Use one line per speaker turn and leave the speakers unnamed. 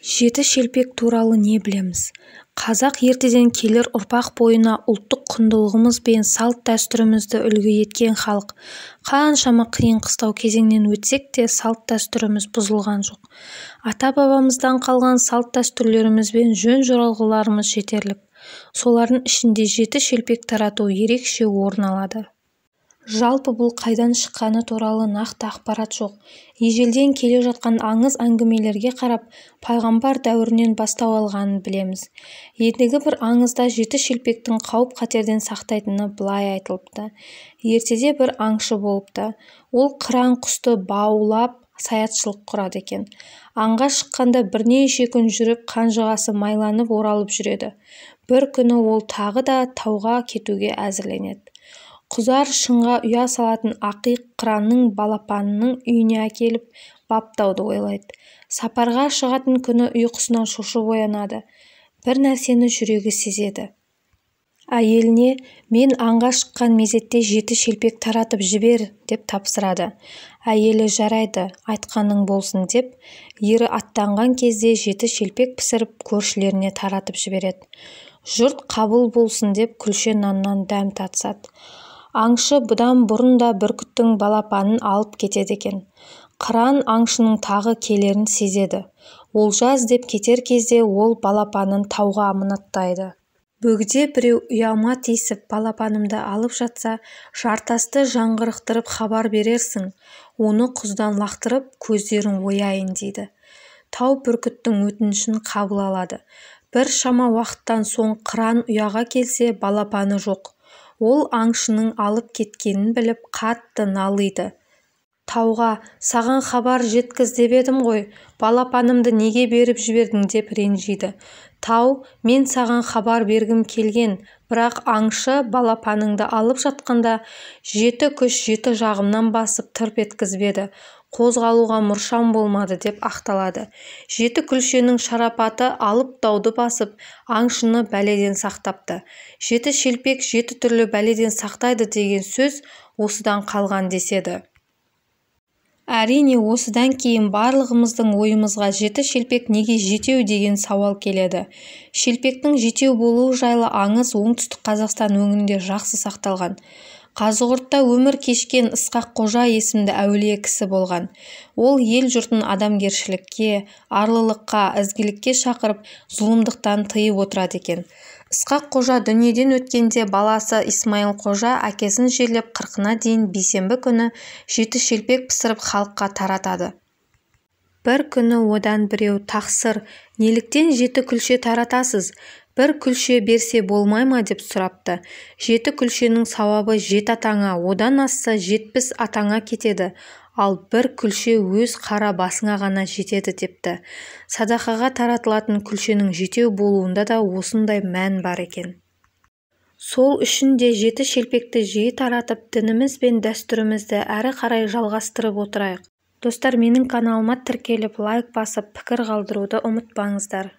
Жеті шелпек туралы не білеміз? Қазақ ертеден келер ұрпақ бойына ұлттық құндылығымыз бен салт-дәстүрімізді үлгі еткен халық. Қаншама қиын-қыстау кезеңнен өтсек те салт-дәстүріміз бұзылған жоқ. Ата-бабамыздан қалған салт-дәстүрлеріміз бен жөн-жоралғыларымыз жетерлік. Солардың ішінде жеті шелпек тарату ерекше орын алады. Жалпы бұл қайдан шыққаны туралы нақты ақпарат жоқ. Ежелден келе жатқан аңыз әңгімелерге қарап, пайғамбар дәуірінен бастау алғанын білеміз. Ендігі бір аңызда жеті шелпектің қауіп-қатерден сақтайтыны былай айтылыпты. Ертеде бір аңшы болыпты. Ол қыран құсты баулап саятшылық құрады екен. Аңға шыққанда бірнеше күн жүріп, қанжығасы майланып оралып жүреді. Bir күні ол тағы да тауға кетуге әзірленеді. Құзар шыңға ұя салатын ақиқ қыранның балапанының үйіне әкеліп баптауды ойлайды. Сапарға шығатын күні ұйқысынан шошып оянады. Bir нәрсені жүрегі сезеді. Әйеліне мен аңға шыққан мезетте жеті шелпек таратып жібер деп тапсырады. Әйелі жарайды, айтқаның болсын деп, ері аттанған кезде жеті шелпек пісіріп көршілеріне таратып жібереді. Жұрт қабыл болсын деп күлше наннан дәм татысады. Аңшы бұдан бұрын да бүркіттің балапанын алып кетеді екен. Қыран аңшының тағы келерін сезеді. Олжа іздеп кетер кезде ол балапанын тауға аманаттайды. Бөгде біреу ұяма тиісіп балапанымды алып жатса, жартасты жаңғырықтырып хабар берерсің. Оны құздан лақтырып, көздерін ояйын дейді. Тау бүркіттің өтінішін қабыл алады. Bir шама уақыттан соң қыран ұяға келсе, балапаны жоқ. Ол аңшының алып кеткенін біліп қатты налиды. Тауға, саған хабар жеткіз деп едім ғой, балапанымды неге беріп жібердің деп ренжиді. Тау, мен саған хабар бергім келген, бірақ аңшы балапаныңды алып жатқанда жеті күш жеті жағымнан басып тырп еткізбеді. Қозғалуға мұршам болмады деп ақталады. Жеті күлшенің шарапаты алып дауды басып, аңшыны бәледен сақтапты. Жеті шелпек жеті түрлі бәледен сақтайды деген сөз осыдан қалған деседі. Әрине, осыдан кейін барлығымыздың ойымызға жеті шелпек неге жетеу деген сауал келеді. Шелпектің жетеу болуы жайлы аңыз оңтүстік Қазақстан өңірінде жақсы сақталған. Қазығұртта өмір кешкен Ысқақ Қожа есімді әулие кісі болған. Ол ел жұртын адамгершілікке, арлылыққа, ізгілікке шақырып, зұлымдықтан тыйып отырады екен. Ысқақ Қожа дүниеден өткенде баласы Исмайыл Қожа әкесін жерлеп 40-на дейін бейсенбі күні жеті шелпек пісіріп халыққа таратады. Bir күні одан біреу тақсыр, неліктен жеті күлше таратасыз? Bir күлше берсе болмай ма деп сұрапты. Жеті күлшенің сауабы 7 атаңа, одан асса 70 атаңа кетеді, ал bir күлше өз қара басыңа ғана жетеді депті. Садақаға таратылатын күлшенің жетеу болуында да осындай мән бар екен. Сол үшін де жеті шелпекті жиі таратып, дініміз бен дәстүрімізді әрі қарай жалғастырып отырайық. Достар, менің каналыма тіркеліп, лайк басып, пікір қалдыруды ұмытпаңыздар.